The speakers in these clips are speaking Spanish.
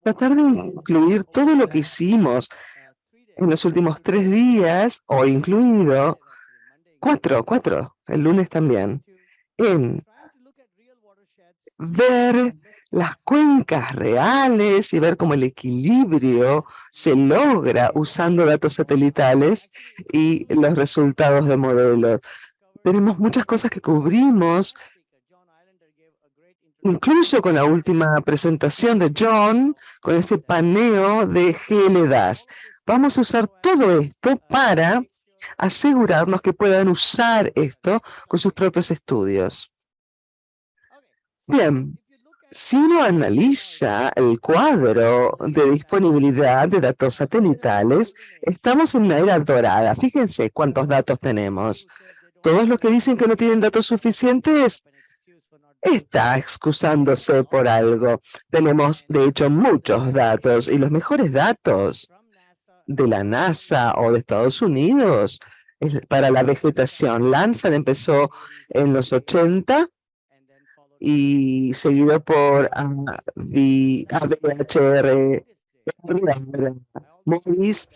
tratar de incluir todo lo que hicimos en los últimos 3 días, o incluido cuatro, el lunes también, en ver las cuencas reales y ver cómo el equilibrio se logra usando datos satelitales y los resultados de modelos. Tenemos muchas cosas que cubrimos, incluso con la última presentación de John, con este paneo de GLDAS. Vamos a usar todo esto para asegurarnos que puedan usar esto con sus propios estudios. Bien, si uno analiza el cuadro de disponibilidad de datos satelitales, estamos en una era dorada. Fíjense cuántos datos tenemos. Todos los que dicen que no tienen datos suficientes está excusándose por algo. Tenemos, de hecho, muchos datos y los mejores datos de la NASA o de Estados Unidos para la vegetación. Landsat empezó en los 80 y seguido por ABHR, Moody's.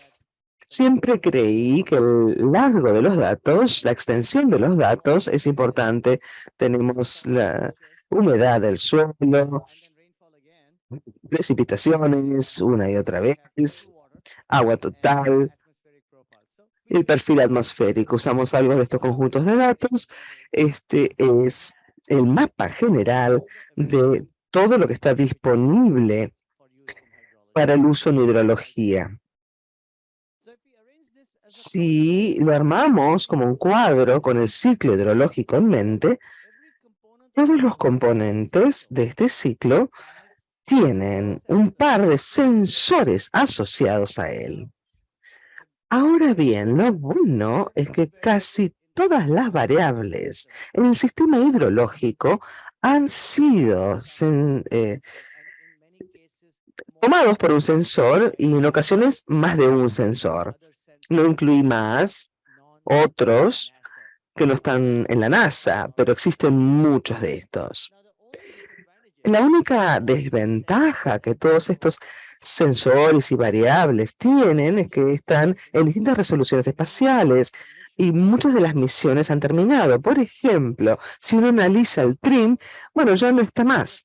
Siempre creí que el largo de los datos, la extensión de los datos es importante. Tenemos la humedad del suelo, precipitaciones una y otra vez, agua total, el perfil atmosférico. Usamos algo de estos conjuntos de datos. Este es el mapa general de todo lo que está disponible para el uso en hidrología. Si lo armamos como un cuadro con el ciclo hidrológico en mente, todos los componentes de este ciclo tienen un par de sensores asociados a él. Ahora bien, lo bueno es que casi todas las variables en el sistema hidrológico han sido tomados por un sensor y en ocasiones más de un sensor. No incluí más otros que no están en la NASA, pero existen muchos de estos. La única desventaja que todos estos sensores y variables tienen es que están en distintas resoluciones espaciales y muchas de las misiones han terminado. Por ejemplo, si uno analiza el TRIM, bueno, ya no está más.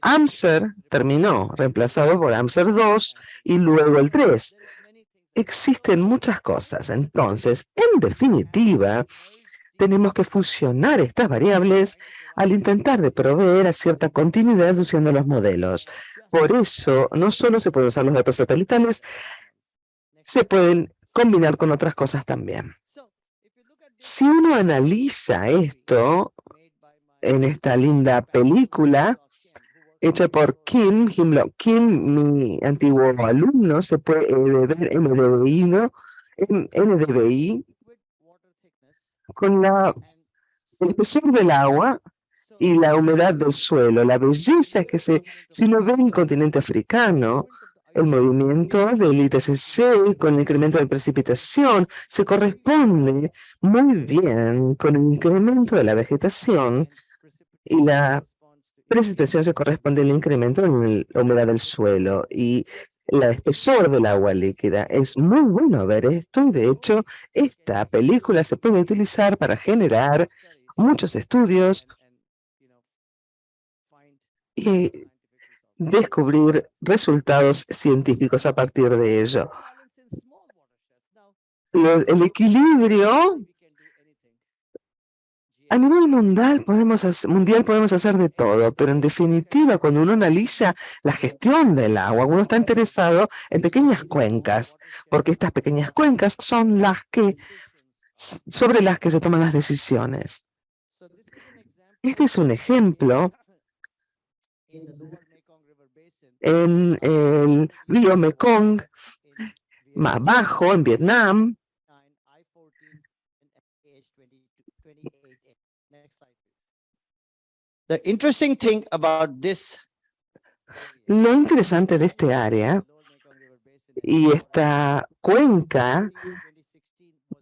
AMSER terminó, reemplazado por AMSER 2 y luego el 3. Existen muchas cosas. Entonces, en definitiva, tenemos que fusionar estas variables al intentar de proveer a cierta continuidad usando los modelos. Por eso, no solo se pueden usar los datos satelitales, se pueden combinar con otras cosas también. Si uno analiza esto en esta linda película hecha por Hemlock Kim, mi antiguo alumno, se puede ver NDVI, ¿no? NDVI con el espesor del agua y la humedad del suelo. La belleza que si uno ve en el continente africano, el movimiento del ITCC con el incremento de precipitación se corresponde muy bien con el incremento de la vegetación y la precipitación se corresponde al incremento en la humedad del suelo y el espesor del agua líquida. Es muy bueno ver esto y de hecho esta película se puede utilizar para generar muchos estudios y descubrir resultados científicos a partir de ello. El equilibrio a nivel mundial podemos hacer de todo, pero en definitiva, cuando uno analiza la gestión del agua, uno está interesado en pequeñas cuencas, porque estas pequeñas cuencas son sobre las que se toman las decisiones. Este es un ejemplo en el río Mekong, más abajo, en Vietnam. Lo interesante de este área y esta cuenca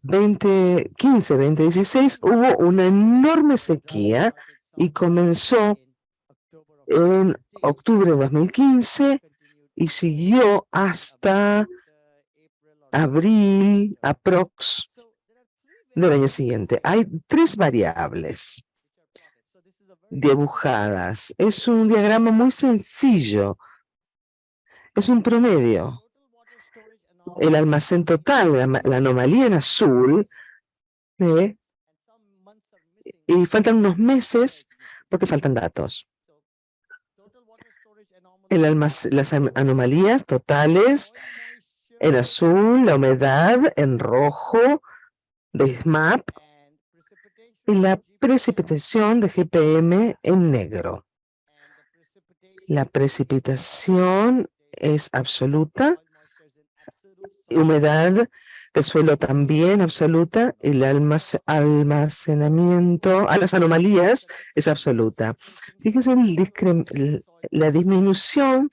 2015-2016 hubo una enorme sequía y comenzó en octubre de 2015 y siguió hasta abril, aprox, del año siguiente. Hay 3 variables dibujadas. Es un diagrama muy sencillo. Es un promedio. El almacén total, la anomalía en azul, ¿eh? Y faltan unos meses porque faltan datos. Las anomalías totales en azul, la humedad en rojo de SMAP y la precipitación de GPM en negro. La precipitación es absoluta, humedad de suelo también absoluta, y el almacenamiento a las anomalías es absoluta. Fíjense, la disminución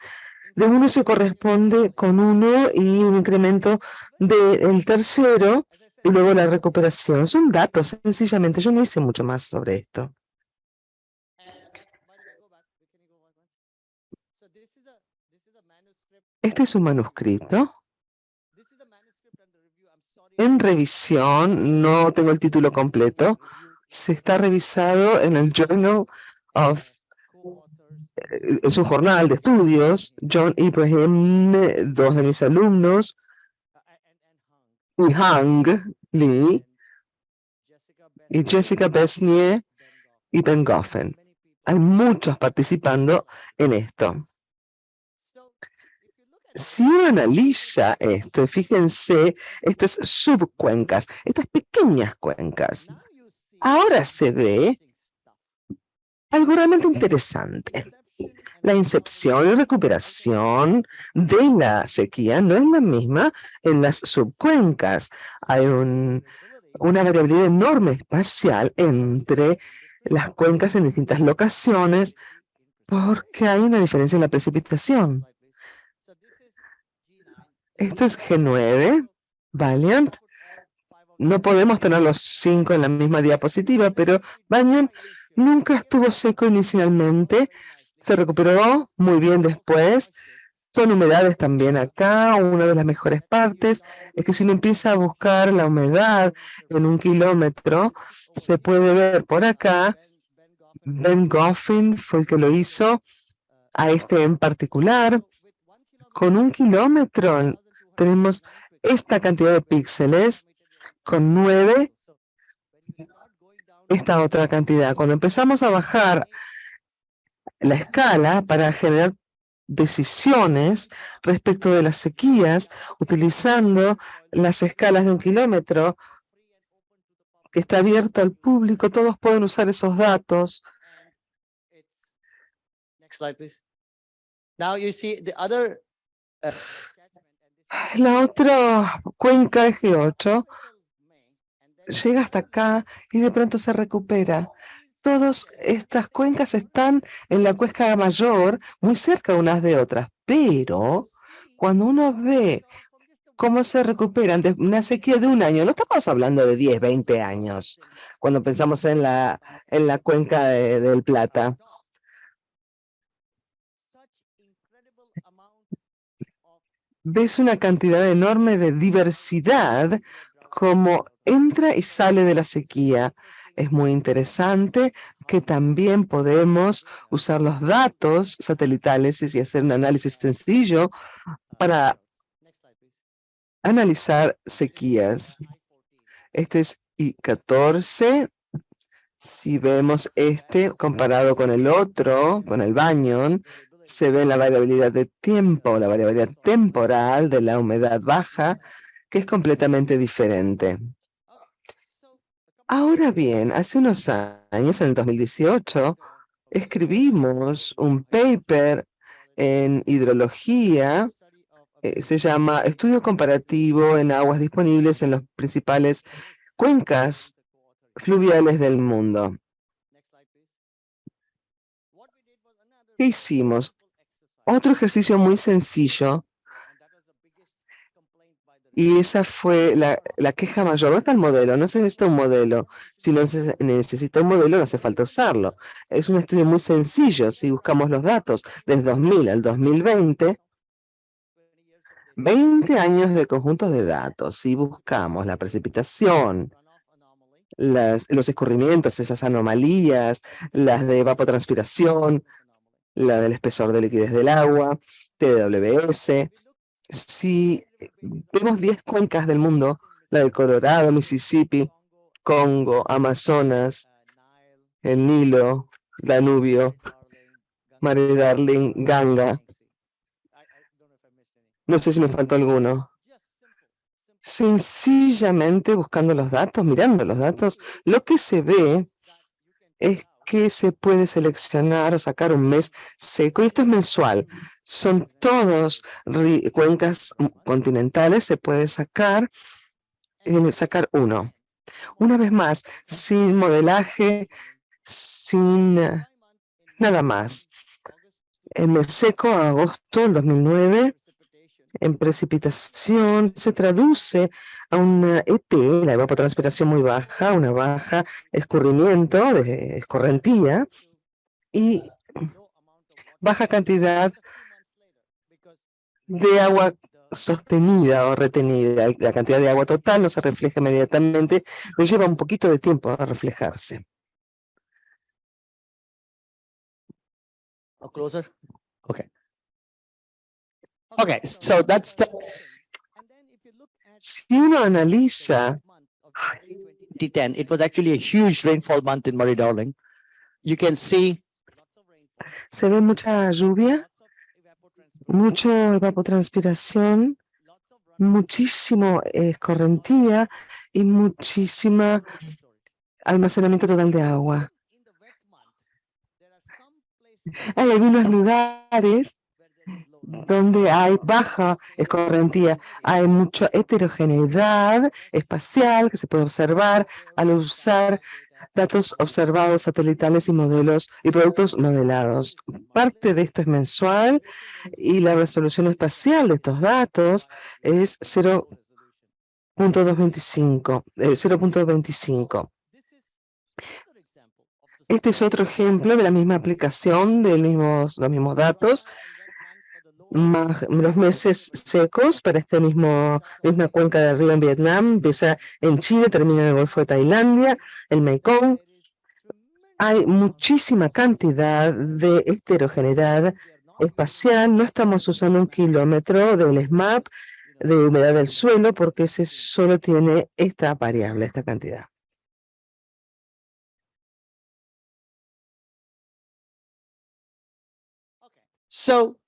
de uno se corresponde con uno y un incremento del tercero y luego la recuperación. Son datos, sencillamente. Yo no hice mucho más sobre esto. Este es un manuscrito en revisión, no tengo el título completo. Se está revisado en el Journal of, es un jornal de estudios. John Ibrahim, 2 de mis alumnos, y Hang Lee, y Jessica Besnier y Ben Goffen. Hay muchos participando en esto. Si uno analiza esto, fíjense, estas subcuencas, estas pequeñas cuencas, ahora se ve algo realmente interesante. La incepción y recuperación de la sequía no es la misma en las subcuencas. Hay una variabilidad enorme espacial entre las cuencas en distintas locaciones porque hay una diferencia en la precipitación. Esto es G9, Valiant. No podemos tener los 5 en la misma diapositiva, pero Valiant nunca estuvo seco inicialmente, se recuperó muy bien después. Son humedades también acá. Una de las mejores partes es que si uno empieza a buscar la humedad en 1 kilómetro, se puede ver por acá. Ben Goffin fue el que lo hizo, a este en particular. Con 1 kilómetro tenemos esta cantidad de píxeles, con 9 esta otra cantidad. Cuando empezamos a bajar la escala para generar decisiones respecto de las sequías, utilizando las escalas de 1 kilómetro, que está abierto al público, todos pueden usar esos datos. Next slide, please. Now you see the other. La otra cuenca G8 llega hasta acá y de pronto se recupera. Todas estas cuencas están en la cuenca mayor, muy cerca unas de otras, pero cuando uno ve cómo se recuperan de una sequía de 1 año, no estamos hablando de 10, 20 años, cuando pensamos en la cuenca del Plata. Ves una cantidad enorme de diversidad como entra y sale de la sequía. Es muy interesante que también podemos usar los datos satelitales y hacer un análisis sencillo para analizar sequías. Este es I14. Si vemos este comparado con el otro, con el Banyan, se ve la variabilidad de tiempo, la variabilidad temporal de la humedad baja, que es completamente diferente. Ahora bien, hace unos años, en el 2018, escribimos un paper en hidrología, se llama Estudio comparativo en aguas disponibles en las principales cuencas fluviales del mundo. ¿Qué hicimos? Otro ejercicio muy sencillo, y esa fue la queja mayor. No está el modelo, no se necesita un modelo. Si no se necesita un modelo, no hace falta usarlo. Es un estudio muy sencillo. Si buscamos los datos desde 2000 al 2020, 20 años de conjuntos de datos. Si buscamos la precipitación, los escurrimientos, esas anomalías, las de evapotranspiración, la del espesor de liquidez del agua, TWS. Si vemos 10 cuencas del mundo, la del Colorado, Mississippi, Congo, Amazonas, el Nilo, Danubio, Mare Darling, Ganga. No sé si me faltó alguno. Sencillamente buscando los datos, mirando los datos, lo que se ve es que se puede seleccionar o sacar un mes seco, y esto es mensual. Son todos cuencas continentales, se puede sacar uno. Una vez más, sin modelaje, sin nada más. En mes seco, agosto del 2009, en precipitación, se traduce a una ET, la evapotranspiración muy baja, una baja escurrimiento, de escorrentía, y baja cantidad de agua sostenida o retenida. La cantidad de agua total no se refleja inmediatamente, le lleva un poquito de tiempo a reflejarse. Closer. Okay. Okay, so that's the. Si uno analiza 2010, it was actually a huge rainfall month in Murray-Darling. You can see. se ve mucha lluvia, mucha evapotranspiración, muchísimo escorrentía y muchísima almacenamiento total de agua. Hay algunos lugares donde hay baja escorrentía, hay mucha heterogeneidad espacial que se puede observar al usar datos observados satelitales y modelos y productos modelados. Parte de esto es mensual y la resolución espacial de estos datos es 0.25. Este es otro ejemplo de la misma aplicación de los mismos datos, los meses secos para misma cuenca del río en Vietnam, empieza en Chile, termina en el Golfo de Tailandia, el Mekong. Hay muchísima cantidad de heterogeneidad espacial. No estamos usando un kilómetro del SMAP de humedad del suelo porque ese solo tiene esta variable, esta cantidad. So,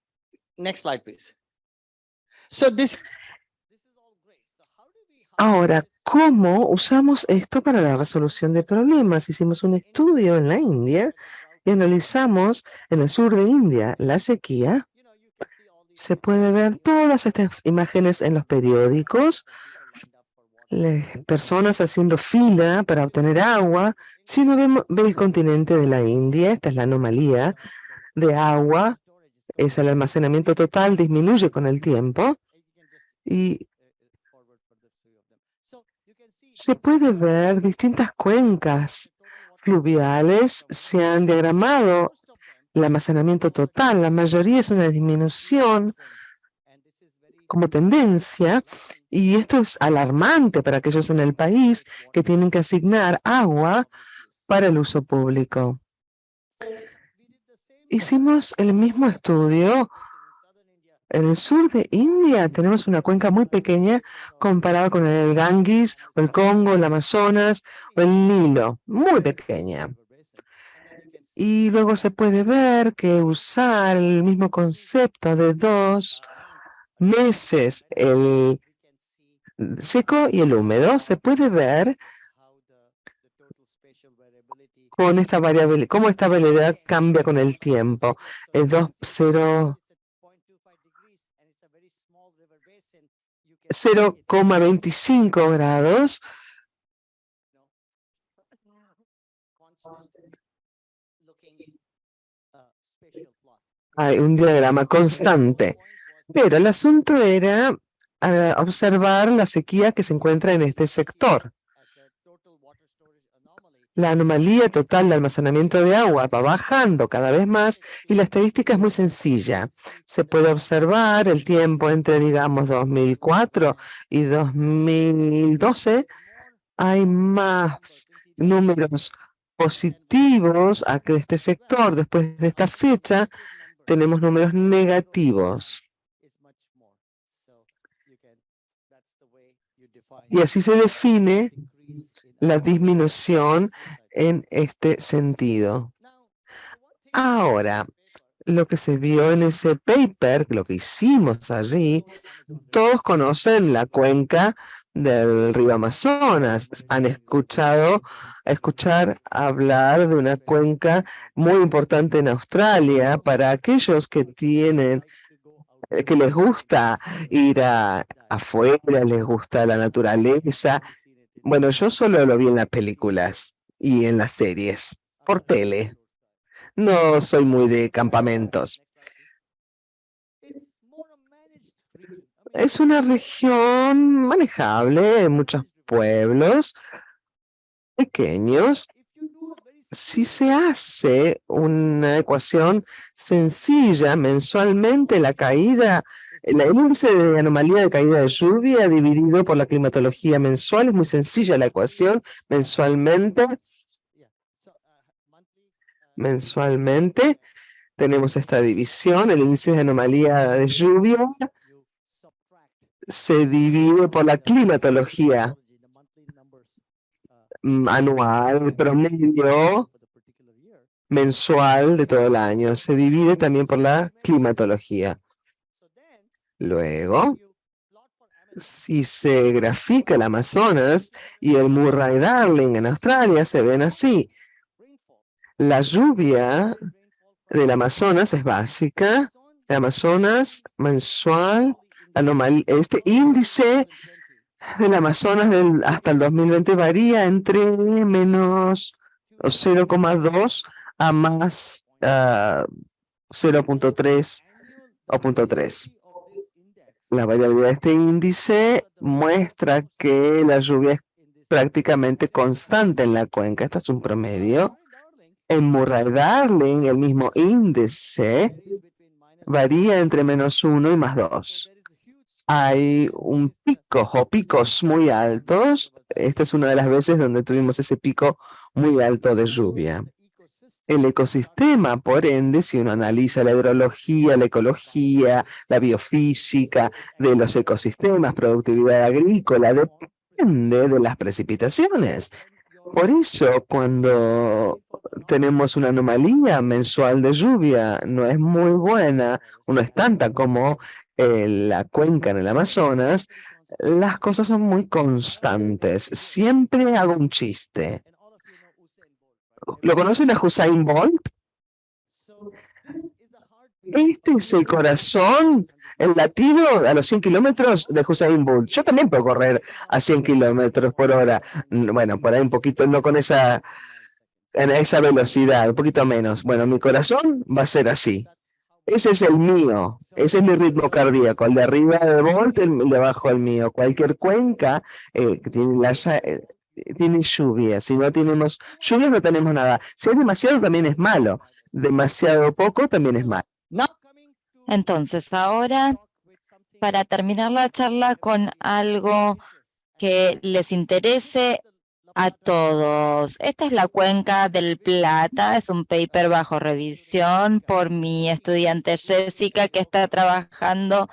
next slide, please. So this. Ahora, ¿cómo usamos esto para la resolución de problemas? Hicimos un estudio en la India y analizamos en el sur de India la sequía. Se puede ver todas estas imágenes en los periódicos, personas haciendo fila para obtener agua. Si uno ve el continente de la India, esta es la anomalía de agua, es el almacenamiento total, disminuye con el tiempo y se puede ver distintas cuencas fluviales, se han diagramado el almacenamiento total, la mayoría es una disminución como tendencia, y esto es alarmante para aquellos en el país que tienen que asignar agua para el uso público. Hicimos el mismo estudio. En el sur de India tenemos una cuenca muy pequeña comparada con el Ganges, o el Congo, el Amazonas o el Nilo, muy pequeña. Y luego se puede ver que usar el mismo concepto de 2 meses, el seco y el húmedo, se puede ver con esta variable, cómo esta variabilidad cambia con el tiempo. El 0,25 grados. Hay un diagrama constante. Pero el asunto era observar la sequía que se encuentra en este sector. La anomalía total de almacenamiento de agua va bajando cada vez más y la estadística es muy sencilla. Se puede observar el tiempo entre, digamos, 2004 y 2012. Hay más números positivos a que de este sector. Después de esta fecha, tenemos números negativos. Y así se define la disminución en este sentido. Ahora, lo que se vio en ese paper, lo que hicimos allí, todos conocen la cuenca del río Amazonas. Han escuchar hablar de una cuenca muy importante en Australia para aquellos que tienen, que les gusta ir afuera, les gusta la naturaleza. Bueno, yo solo lo vi en las películas y en las series, por tele. No soy muy de campamentos. Es una región manejable, en muchos pueblos pequeños. Si se hace una ecuación sencilla mensualmente, el índice de anomalía de caída de lluvia dividido por la climatología mensual, es muy sencilla la ecuación, mensualmente tenemos esta división, el índice de anomalía de lluvia se divide por la climatología anual, promedio mensual de todo el año. Se divide también por la climatología. Luego, si se grafica el Amazonas y el Murray-Darling en Australia, se ven así. La lluvia del Amazonas es básica. El Amazonas mensual, este índice del Amazonas hasta el 2020 varía entre menos 0,2 a más 0,3 o 0,3. La variabilidad de este índice muestra que la lluvia es prácticamente constante en la cuenca. Esto es un promedio. En Murray-Darling, el mismo índice varía entre -1 y +2. Hay un pico o picos muy altos. Esta es una de las veces donde tuvimos ese pico muy alto de lluvia. El ecosistema, por ende, si uno analiza la hidrología, la ecología, la biofísica de los ecosistemas, productividad agrícola, depende de las precipitaciones. Por eso, cuando tenemos una anomalía mensual de lluvia, no es muy buena, no es tanta como la cuenca en el Amazonas, las cosas son muy constantes. Siempre hago un chiste. ¿Lo conocen a Usain Bolt? Este es el corazón, el latido a los 100 kilómetros de Usain Bolt. Yo también puedo correr a 100 kilómetros por hora. Bueno, por ahí un poquito, no con en esa velocidad, un poquito menos. Bueno, mi corazón va a ser así. Ese es el mío, ese es mi ritmo cardíaco, el de arriba de Bolt, el de abajo el mío. Cualquier cuenca que tiene lluvia. Si no tenemos lluvia, no tenemos nada. Si hay demasiado, también es malo. Demasiado poco, también es malo. Entonces, ahora, para terminar la charla con algo que les interese a todos. Esta es la cuenca del Plata, es un paper bajo revisión por mi estudiante Jessica, que está trabajando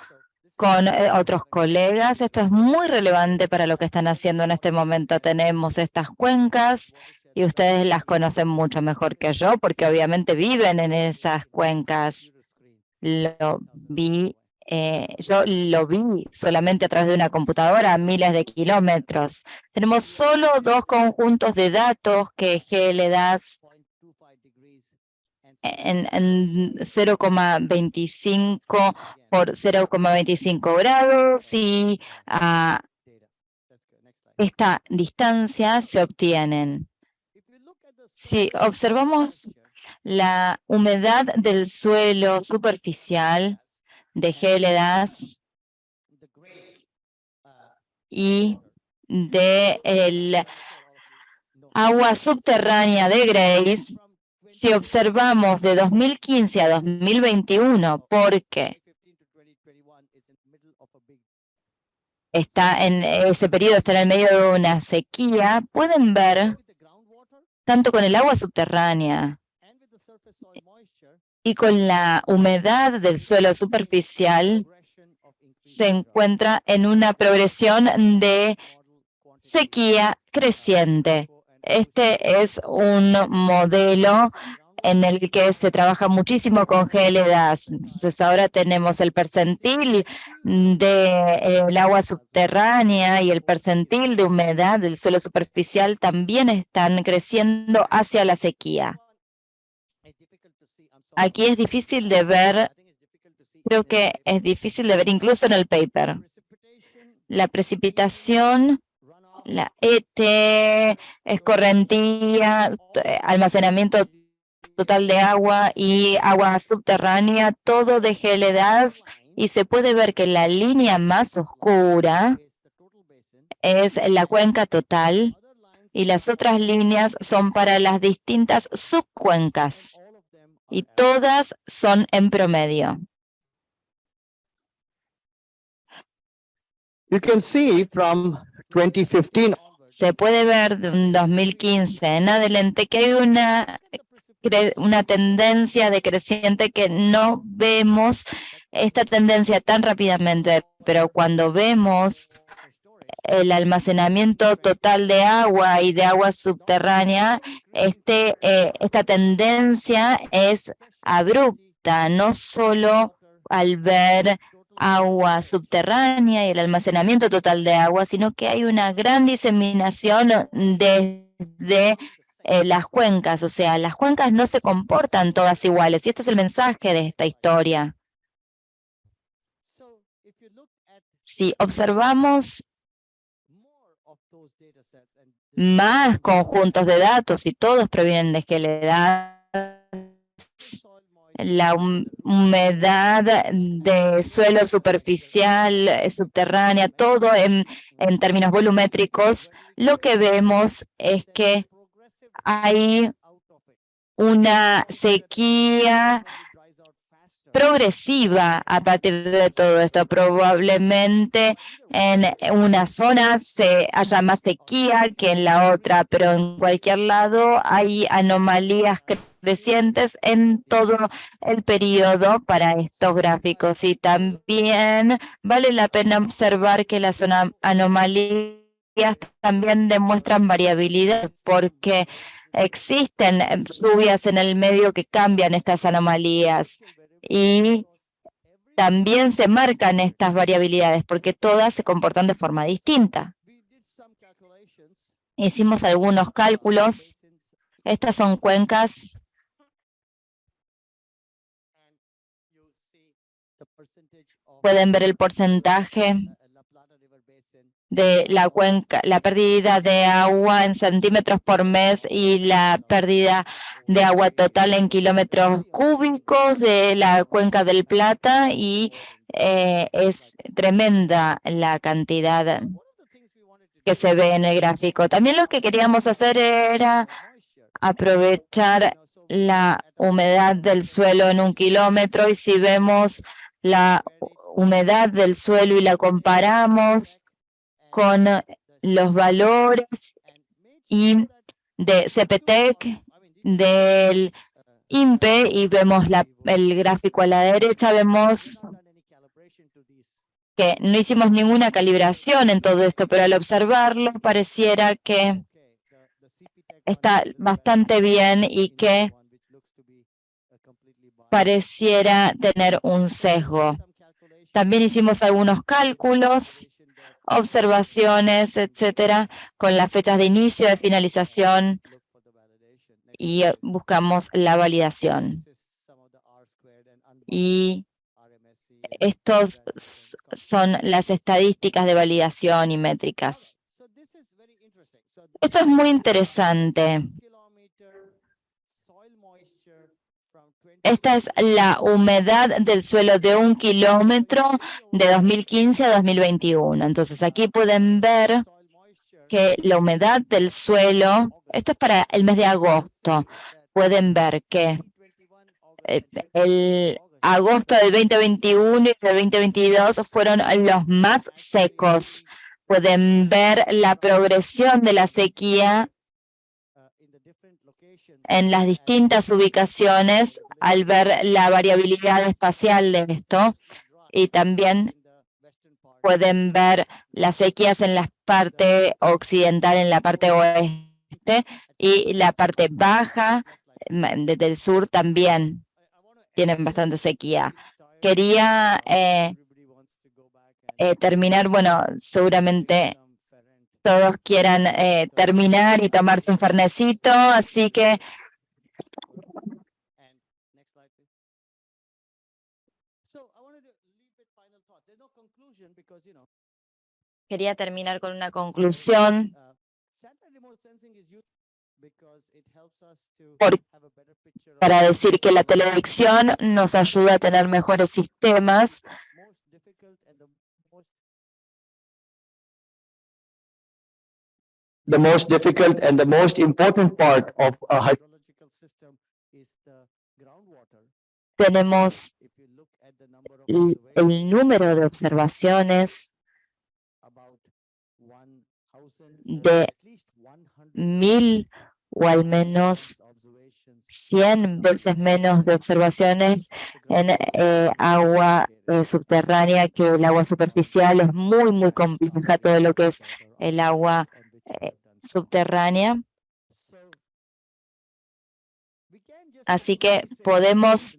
con otros colegas. Esto es muy relevante para lo que están haciendo en este momento. Tenemos estas cuencas y ustedes las conocen mucho mejor que yo, porque obviamente viven en esas cuencas. Yo lo vi solamente a través de una computadora a miles de kilómetros. Tenemos solo dos conjuntos de datos que GLDAS en 0,25 por 0,25 grados y a esta distancia se obtienen. Si observamos la humedad del suelo superficial de GLDAS y de agua subterránea de Grace, si observamos de 2015 a 2021, porque está en ese periodo, está en el medio de una sequía, pueden ver, tanto con el agua subterránea y con la humedad del suelo superficial, se encuentra en una progresión de sequía creciente. Este es un modelo en el que se trabaja muchísimo con GLDAS. Entonces ahora tenemos el percentil del agua subterránea y el percentil de humedad del suelo superficial también están creciendo hacia la sequía. Aquí es difícil de ver, creo que es difícil de ver incluso en el paper. La precipitación, la ET, escorrentía, almacenamiento total de agua y agua subterránea, todo de GLDAS, y se puede ver que la línea más oscura es la cuenca total y las otras líneas son para las distintas subcuencas y todas son en promedio. You can see from 2015 Se puede ver de un 2015 en adelante que hay una tendencia decreciente que no vemos esta tendencia tan rápidamente, pero cuando vemos el almacenamiento total de agua y de agua subterránea, esta tendencia es abrupta, no solo al ver agua subterránea y el almacenamiento total de agua, sino que hay una gran diseminación desde las cuencas, o sea, las cuencas no se comportan todas iguales, y este es el mensaje de esta historia. Si observamos más conjuntos de datos y todos provienen de GLDAS, la humedad de suelo superficial, subterránea, todo en términos volumétricos, lo que vemos es que hay una sequía progresiva a partir de todo esto. Probablemente en una zona haya más sequía que en la otra, pero en cualquier lado hay anomalías crecientes en todo el periodo para estos gráficos. Y también vale la pena observar que las anomalías también demuestran variabilidad, porque existen lluvias en el medio que cambian estas anomalías. Y también se marcan estas variabilidades porque todas se comportan de forma distinta. Hicimos algunos cálculos. Estas son cuencas. Pueden ver el porcentaje de la cuenca, la pérdida de agua en centímetros por mes y la pérdida de agua total en kilómetros cúbicos de la cuenca del Plata, y es tremenda la cantidad que se ve en el gráfico. También lo que queríamos hacer era aprovechar la humedad del suelo en 1 kilómetro, y si vemos la humedad del suelo y la comparamos con los valores y de CPTEC, del INPE, y vemos el gráfico a la derecha, vemos que no hicimos ninguna calibración en todo esto, pero al observarlo pareciera que está bastante bien y que pareciera tener un sesgo. También hicimos algunos cálculos, observaciones, etcétera, con las fechas de inicio, de finalización, y buscamos la validación. Y estos son las estadísticas de validación y métricas. Esto es muy interesante. Esta es la humedad del suelo de 1 kilómetro de 2015 a 2021. Entonces aquí pueden ver que la humedad del suelo Esto es para el mes de agosto. Pueden ver que el agosto del 2021 y del 2022 fueron los más secos. Pueden ver la progresión de la sequía en las distintas ubicaciones al ver la variabilidad espacial de esto, y también pueden ver las sequías en la parte occidental, en la parte oeste, y la parte baja desde el sur también tienen bastante sequía. Quería terminar, bueno, seguramente todos quieran terminar y tomarse un fernecito, así que quería terminar con una conclusión para decir que la teledicción nos ayuda a tener mejores sistemas. The most difficult and the most important part of a Tenemos el número de observaciones de 1000 o al menos 100 veces menos de observaciones en agua subterránea que el agua superficial. Es muy, muy compleja todo lo que es el agua subterránea. Así que podemos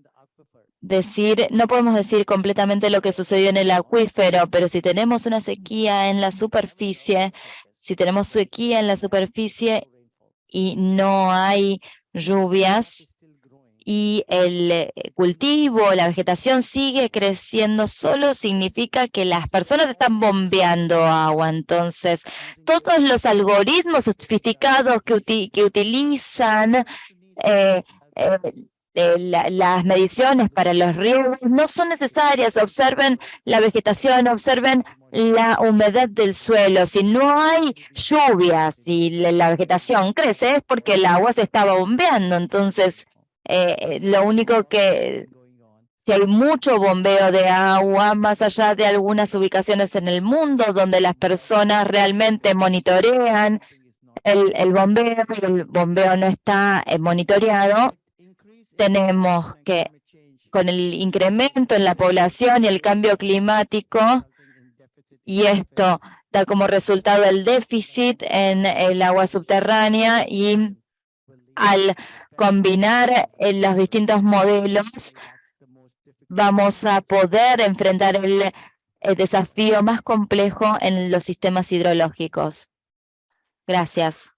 decir, no podemos decir completamente lo que sucedió en el acuífero, pero si tenemos una sequía en la superficie, si tenemos sequía en la superficie y no hay lluvias y el cultivo, la vegetación sigue creciendo, solo significa que las personas están bombeando agua. Entonces, todos los algoritmos sofisticados que utilizan las mediciones para los riegos no son necesarias. Observen la vegetación, observen la humedad del suelo. Si no hay lluvias y la vegetación crece es porque el agua se estaba bombeando. Entonces, lo único que, si hay mucho bombeo de agua, más allá de algunas ubicaciones en el mundo donde las personas realmente monitorean el bombeo, y el bombeo no está monitoreado, tenemos que, con el incremento en la población y el cambio climático, y esto da como resultado el déficit en el agua subterránea, y al combinar los distintos modelos, vamos a poder enfrentar el desafío más complejo en los sistemas hidrológicos. Gracias.